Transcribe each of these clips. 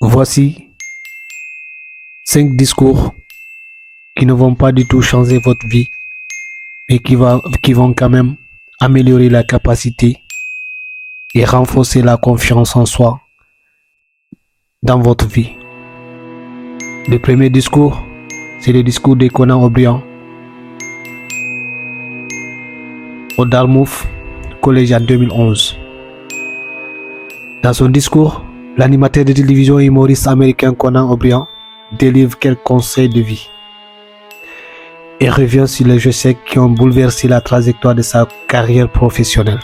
Voici 5 discours qui ne vont pas du tout changer votre vie, mais qui vont quand même améliorer la capacité et renforcer la confiance en soi dans votre vie. Le premier discours, c'est le discours de Conan O'Brien au Dartmouth College en 2011. Dans son discours, l'animateur de télévision et humoriste américain Conan O'Brien délivre quelques conseils de vie et revient sur les échecs qui ont bouleversé la trajectoire de sa carrière professionnelle.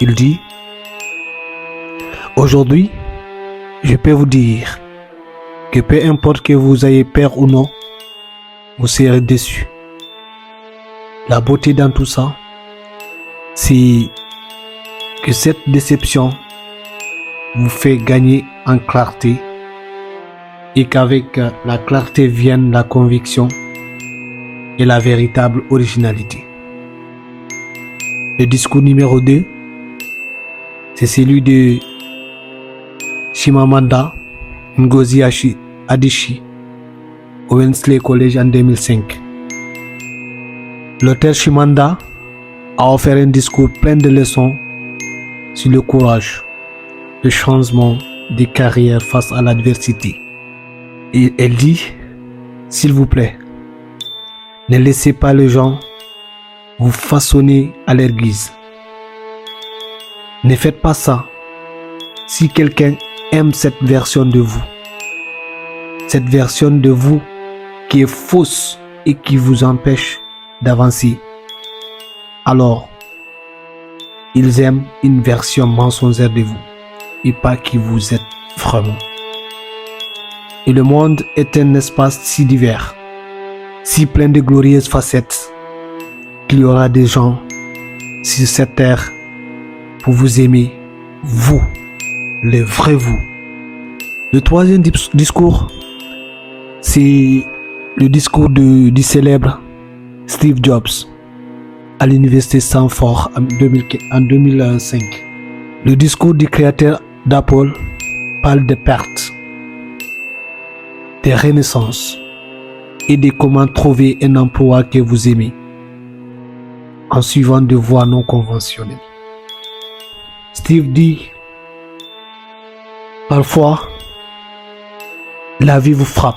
Il dit: aujourd'hui, je peux vous dire que peu importe que vous ayez peur ou non, vous serez déçu. La beauté dans tout ça, c'est que cette déception vous fait gagner en clarté et qu'avec la clarté vienne la conviction et la véritable originalité. Le discours numéro 2, c'est celui de Chimamanda Ngozi Adichie au Wellesley College en 2005. L'auteur Chimamanda a offert un discours plein de leçons sur le courage, le changement de carrière face à l'adversité. Et elle dit: s'il vous plaît, ne laissez pas les gens vous façonner à leur guise. Ne faites pas ça si quelqu'un aime cette version de vous. Cette version de vous qui est fausse et qui vous empêche d'avancer. Alors, ils aiment une version mensongère de vous et pas qui vous êtes vraiment. Et le monde est un espace si divers, si plein de glorieuses facettes, qu'il y aura des gens sur cette terre pour vous aimer, vous, le vrai vous. Le troisième discours, c'est le discours du célèbre Steve Jobs à l'université Stanford en 2005. Le discours du créateur d'Apple parle de pertes, de renaissance et de comment trouver un emploi que vous aimez en suivant des voies non conventionnelles. Steve dit: parfois, la vie vous frappe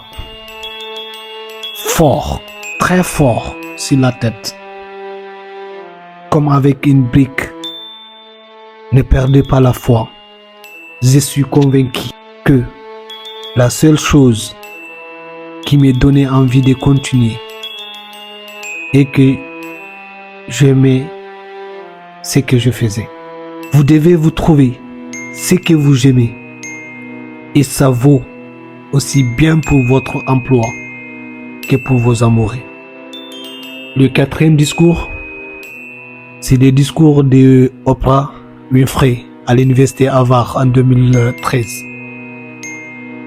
fort, très fort sur la tête, comme avec une brique. Ne perdez pas la foi. Je suis convaincu que la seule chose qui me donnait envie de continuer et que j'aimais ce que je faisais. Vous devez vous trouver ce que vous aimez et ça vaut aussi bien pour votre emploi que pour vos amoureux. Le quatrième discours, c'est le discours de Oprah Winfrey à l'université Harvard en 2013.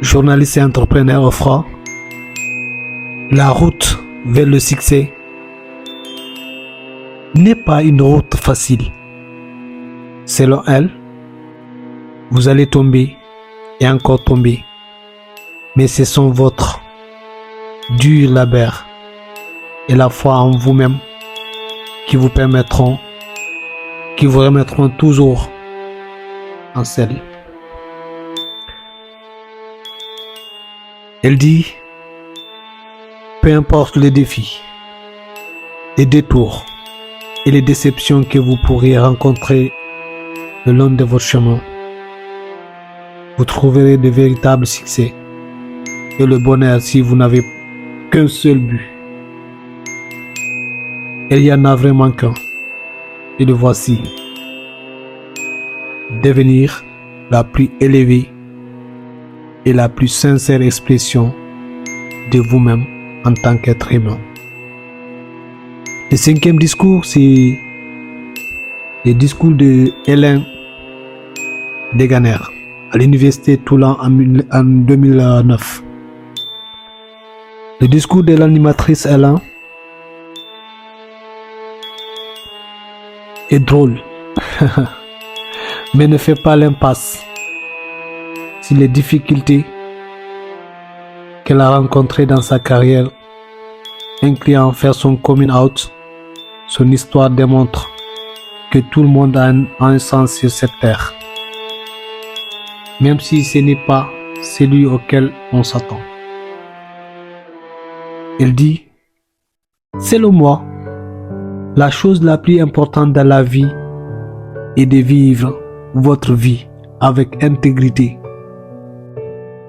Journaliste et entrepreneur offrant: la route vers le succès n'est pas une route facile. Selon elle, vous allez tomber et encore tomber, mais ce sont votre dur labeur et la foi en vous-même qui vous remettront toujours en selle. Elle dit: peu importe les défis, les détours et les déceptions que vous pourriez rencontrer le long de votre chemin, vous trouverez de véritables succès et le bonheur si vous n'avez qu'un seul but. Il y en a vraiment qu'un, et le voici: devenir la plus élevée et la plus sincère expression de vous-même en tant qu'être humain. Le cinquième discours, c'est le discours de Hélène Degener à l'université Toulon en 2009. Le discours de l'animatrice Hélène est drôle, mais ne fais pas l'impasse sur les difficultés qu'elle a rencontrées dans sa carrière, incluant faire son coming out. Son histoire démontre que tout le monde a un sens sur cette terre, même si ce n'est pas celui auquel on s'attend. Elle dit: selon moi, la chose la plus importante dans la vie est de vivre votre vie avec intégrité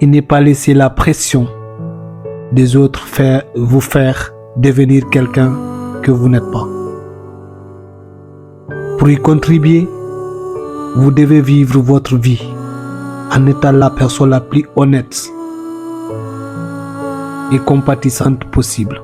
et ne pas laisser la pression des autres vous faire devenir quelqu'un que vous n'êtes pas. Pour y contribuer, vous devez vivre votre vie en étant la personne la plus honnête et compatissante possible.